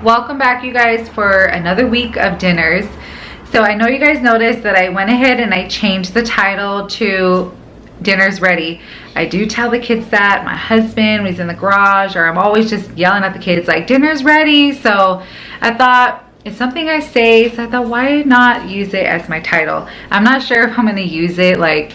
Welcome back, you guys, for another week of dinners. So I know you guys noticed that I went ahead and I changed the title to Dinner's Ready. I do tell the kids that. My husband, when he's in the garage, or I'm always just yelling at the kids like, dinner's ready. So I thought, it's something I say, so I thought, why not use it as my title? I'm not sure if I'm gonna use it like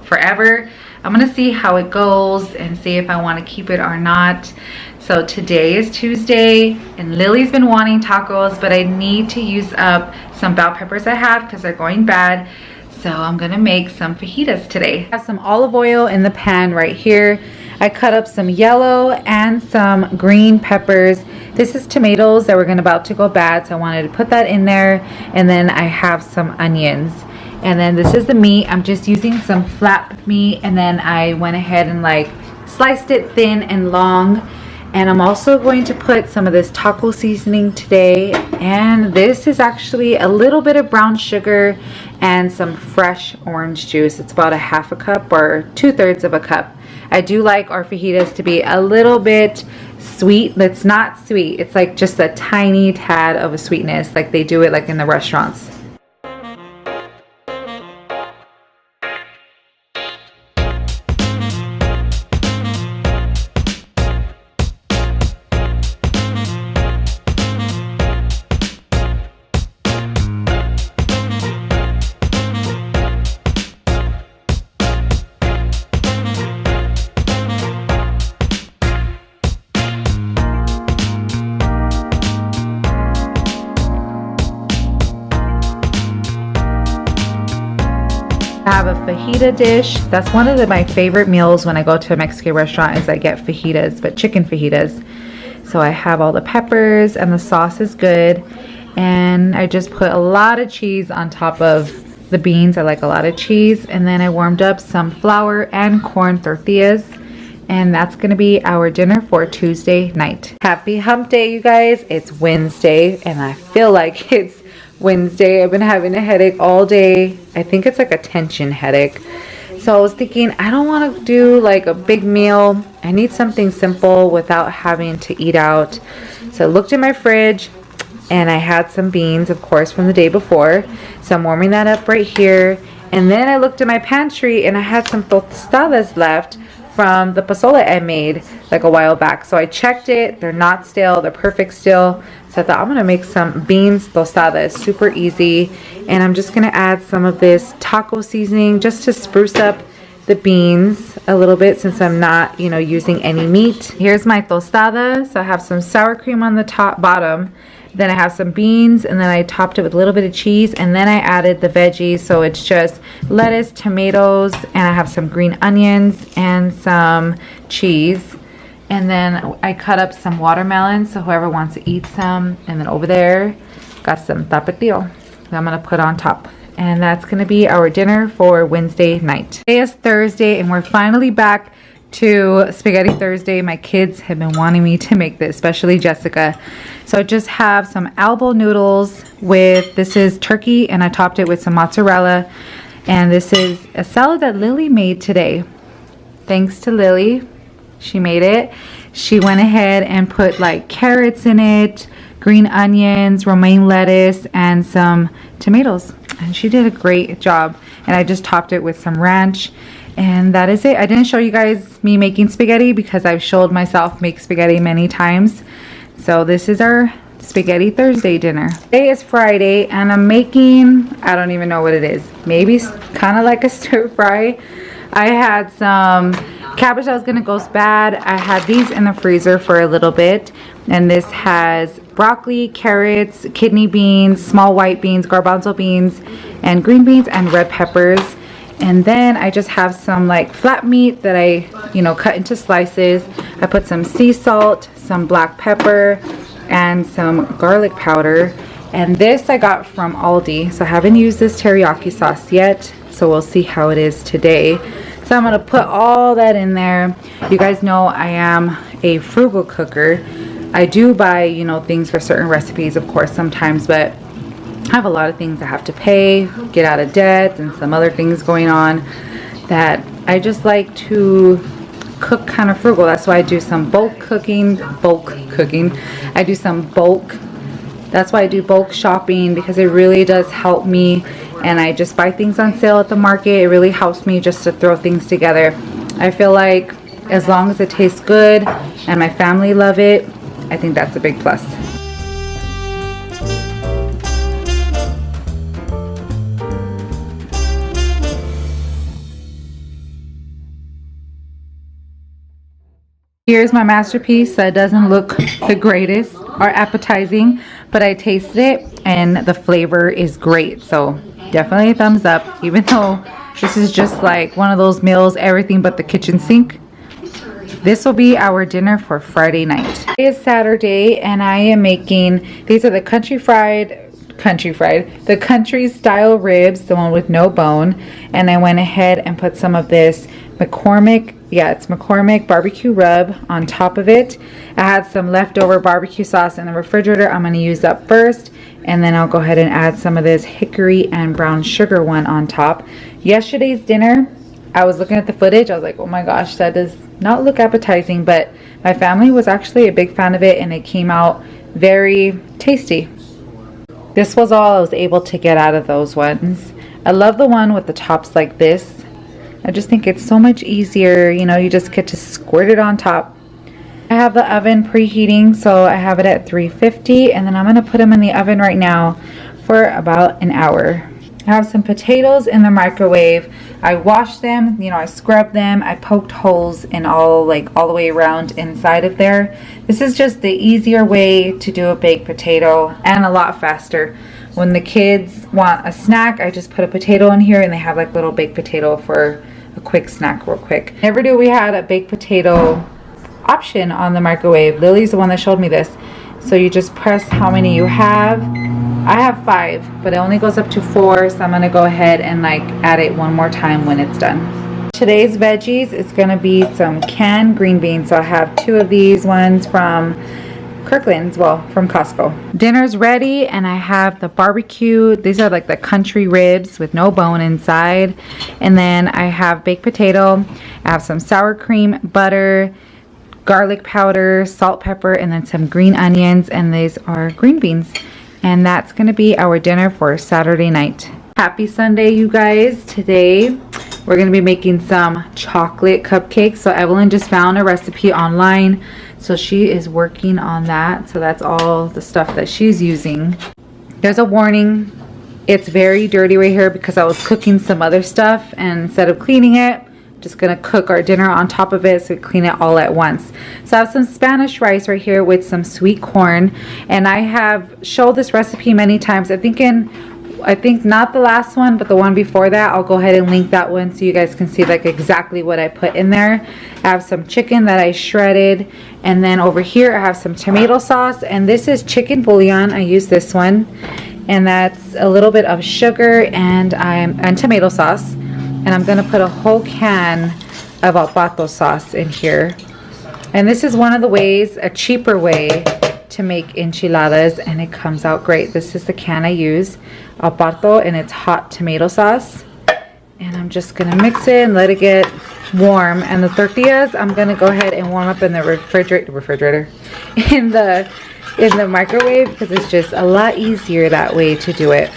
forever. I'm gonna see how it goes and see if I want to keep it or not. So today is Tuesday and Lily's been wanting tacos, but I need to use up some bell peppers I have because they're going bad. So I'm gonna make some fajitas today. I have some olive oil in the pan right here. I cut up some yellow and some green peppers. This is tomatoes that were about to go bad, so I wanted to put that in there. And then I have some onions. And then this is the meat. I'm just using some flat meat, and then I went ahead and like sliced it thin and long. And I'm also going to put some of this taco seasoning today, and this is actually a little bit of brown sugar and some fresh orange juice. It's about a half a cup or 2/3 of a cup. I do like our fajitas to be a little bit sweet. That's not sweet, it's like just a tiny tad of a sweetness, like they do it like in the restaurants. I have a fajita dish. That's one of my favorite meals when I go to a Mexican restaurant is I get fajitas, but chicken fajitas. So I have all the peppers and the sauce is good. And I just put a lot of cheese on top of the beans. I like a lot of cheese. And then I warmed up some flour and corn tortillas. And that's gonna be our dinner for Tuesday night. Happy hump day, you guys. It's Wednesday and I feel like it's Wednesday. I've been having a headache all day. I think it's like a tension headache. So I was thinking, I don't want to do like a big meal. I need something simple without having to eat out. So I looked in my fridge and I had some beans, of course, from the day before. So I'm warming that up right here. And then I looked in my pantry and I had some tostadas left from the pozole I made like a while back. So I checked it. They're not stale. They're perfect still. So I thought I'm gonna make some beans tostadas, super easy. And I'm just gonna add some of this taco seasoning just to spruce up the beans a little bit since I'm not, using any meat. Here's my tostada. So I have some sour cream on the bottom. Then I have some beans, and then I topped it with a little bit of cheese, and then I added the veggies. So it's just lettuce, tomatoes, and I have some green onions and some cheese. And then I cut up some watermelon, so whoever wants to eat some. And then over there, got some tapatio that I'm gonna put on top. And that's gonna be our dinner for Wednesday night. Today is Thursday, and we're finally back to Spaghetti Thursday. My kids have been wanting me to make this, especially Jessica. So I just have some elbow noodles with, this is turkey, and I topped it with some mozzarella. And this is a salad that Lily made today. Thanks to Lily. She made it. She went ahead and put like carrots in it, green onions, romaine lettuce, and some tomatoes. And she did a great job. And I just topped it with some ranch. And that is it. I didn't show you guys me making spaghetti because I've showed myself make spaghetti many times. So this is our Spaghetti Thursday dinner. Today is Friday and I'm making, I don't even know what it is. Maybe kind of like a stir fry. I had some cabbage that was gonna go bad. I had these in the freezer for a little bit. And this has broccoli, carrots, kidney beans, small white beans, garbanzo beans, and green beans and red peppers. And then I just have some like flat meat that I, cut into slices. I put some sea salt, some black pepper, and some garlic powder. And this I got from Aldi. So I haven't used this teriyaki sauce yet. So we'll see how it is today. So I'm gonna put all that in there. You guys know I am a frugal cooker. I do buy, things for certain recipes, of course, sometimes, but I have a lot of things I have to pay, get out of debt, and some other things going on that I just like to cook kind of frugal. That's why I do some bulk cooking. I do some bulk That's why I do bulk shopping, because it really does help me. And I just buy things on sale at the market. It really helps me just to throw things together. I feel like as long as it tastes good and my family love it, I think that's a big plus. Here's my masterpiece that doesn't look the greatest or appetizing, but I tasted it and the flavor is great. So definitely a thumbs up, even though this is just like one of those meals, everything but the kitchen sink. This will be our dinner for Friday night. Today is Saturday and I am making, these are the country style ribs, the one with no bone. And I went ahead and put some of this McCormick barbecue rub on top of it. I had some leftover barbecue sauce in the refrigerator. I'm going to use up first, and then I'll go ahead and add some of this hickory and brown sugar one on top. Yesterday's dinner, I was looking at the footage. I was like, oh my gosh, that does not look appetizing, but my family was actually a big fan of it and it came out very tasty. This was all I was able to get out of those ones. I love the one with the tops like this. I just think it's so much easier, you know, you just get to squirt it on top. I have the oven preheating, so I have it at 350, and then I'm going to put them in the oven right now for about an hour. I have some potatoes in the microwave. I washed them, you know, I scrubbed them, I poked holes in all the way around inside of there. This is just the easier way to do a baked potato and a lot faster. When the kids want a snack, I just put a potato in here and they have like little baked potato for a quick snack real quick. Never knew we had a baked potato option on the microwave. Lily's the one that showed me this. So you just press how many you have. I have 5, but it only goes up to 4, so I'm gonna go ahead and like add it one more time when it's done. Today's veggies is gonna be some canned green beans. So I have 2 of these ones from Kirkland's, well, from Costco. Dinner's ready, and I have the barbecue. These are like the country ribs with no bone inside. And then I have baked potato. I have some sour cream, butter, garlic powder, salt, pepper, and then some green onions. And these are green beans. And that's gonna be our dinner for Saturday night. Happy Sunday, you guys. Today we're gonna be making some chocolate cupcakes. So Evelyn just found a recipe online, so she is working on that. So that's all the stuff that she's using. There's a warning, it's very dirty right here because I was cooking some other stuff, and instead of cleaning it, just gonna cook our dinner on top of it, so we clean it all at once. So I have some Spanish rice right here with some sweet corn, and I have showed this recipe many times. I think not the last one, but the one before that. I'll go ahead and link that one so you guys can see like exactly what I put in there. I have some chicken that I shredded, and then over here I have some tomato sauce, and this is chicken bouillon. I use this one, and that's a little bit of sugar and tomato sauce, and I'm gonna put a whole can of ibotta sauce in here. And this is one of the ways, a cheaper way to make enchiladas, and it comes out great. This is the can I use, ibotta, and it's hot tomato sauce. And I'm just gonna mix it and let it get warm. And the tortillas, I'm gonna go ahead and warm up in the refrigerator, in the microwave, because it's just a lot easier that way to do it.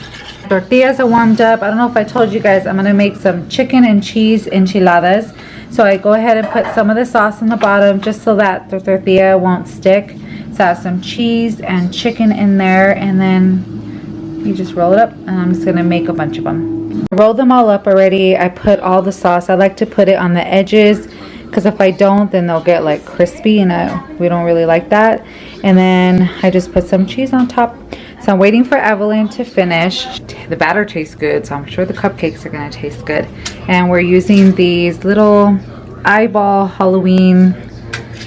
Tortillas are warmed up. I don't know if I told you guys, I'm gonna make some chicken and cheese enchiladas. So I go ahead and put some of the sauce on the bottom just so that the tortilla won't stick. So I have some cheese and chicken in there, and then you just roll it up, and I'm just gonna make a bunch of them. I rolled them all up already. I put all the sauce. I like to put it on the edges, because if I don't, then they'll get like crispy, and we don't really like that. And then I just put some cheese on top. So I'm waiting for Evelyn to finish. The batter tastes good, so I'm sure the cupcakes are gonna taste good. And we're using these little eyeball Halloween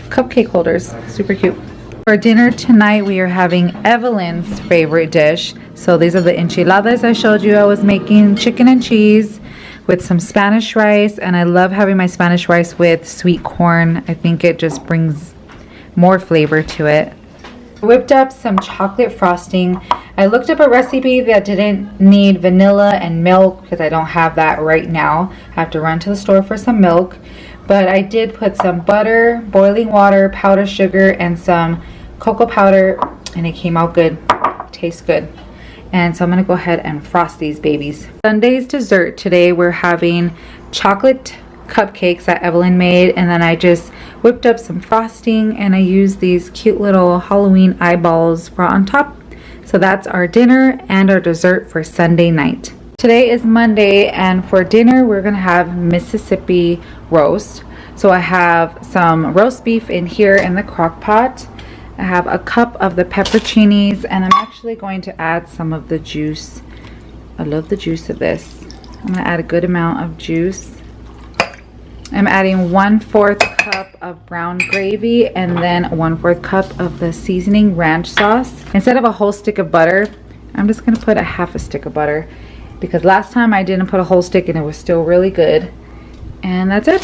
cupcake holders. Super cute. For dinner tonight, we are having Evelyn's favorite dish. So these are the enchiladas I showed you I was making, chicken and cheese with some Spanish rice. And I love having my Spanish rice with sweet corn. I think it just brings more flavor to it. I whipped up some chocolate frosting. I looked up a recipe that didn't need vanilla and milk because I don't have that right now. I have to run to the store for some milk. But I did put some butter, boiling water, powdered sugar, and some cocoa powder, and it came out good. tastes good. And so I'm gonna go ahead and frost these babies. Sunday's dessert today, we're having chocolate cupcakes that Evelyn made, and then I just whipped up some frosting and I used these cute little Halloween eyeballs for on top. So that's our dinner and our dessert for Sunday night. Today is Monday, and for dinner we're gonna have Mississippi roast. So I have some roast beef in here in the crock pot. I have a cup of the pepperoncinis, and I'm actually going to add some of the juice. I love the juice of this. I'm gonna add a good amount of juice. I'm adding 1/4 cup of brown gravy and then 1/4 cup of the seasoning ranch sauce. Instead of a whole stick of butter, I'm just gonna put a half a stick of butter, because last time I didn't put a whole stick and it was still really good. And that's it.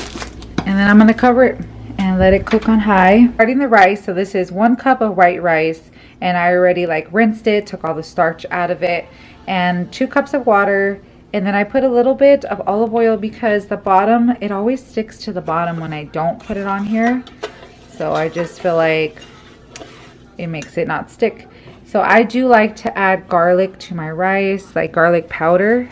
And then I'm gonna cover it and let it cook on high. Starting the rice, so this is 1 cup of white rice, and I already like rinsed it, took all the starch out of it, and 2 cups of water. And then I put a little bit of olive oil because the bottom, it always sticks to the bottom when I don't put it on here. So I just feel like it makes it not stick. So I do like to add garlic to my rice, like garlic powder.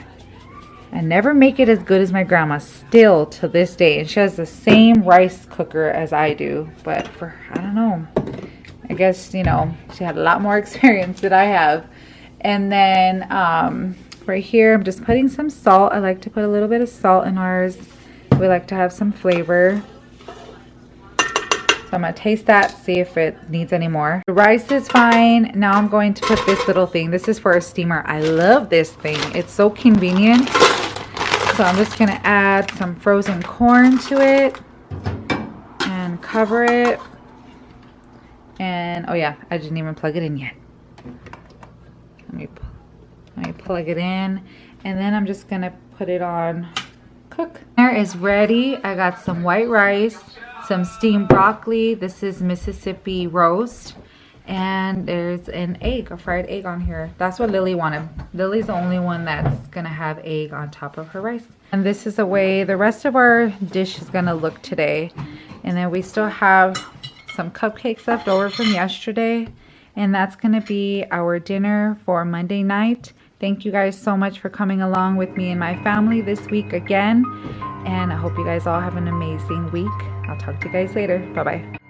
I never make it as good as my grandma, still to this day. And she has the same rice cooker as I do. But for, I don't know, I guess, you know, she had a lot more experience than I have. And then right here, I'm just putting some salt. I like to put a little bit of salt in ours. We like to have some flavor. So I'm going to taste that, see if it needs any more. The rice is fine. Now I'm going to put this little thing. This is for a steamer. I love this thing. It's so convenient. So I'm just going to add some frozen corn to it and cover it. And, oh yeah, I didn't even plug it in yet. Let me plug it in, and then I'm just gonna put it on cook. Dinner is ready. I got some white rice, some steamed broccoli. This is Mississippi roast, and there's an egg, a fried egg on here. That's what Lily wanted. Lily's the only one that's gonna have egg on top of her rice. And this is the way the rest of our dish is gonna look today. And then we still have some cupcakes left over from yesterday, and that's gonna be our dinner for Monday night. Thank you guys so much for coming along with me and my family this week again. And I hope you guys all have an amazing week. I'll talk to you guys later. Bye-bye.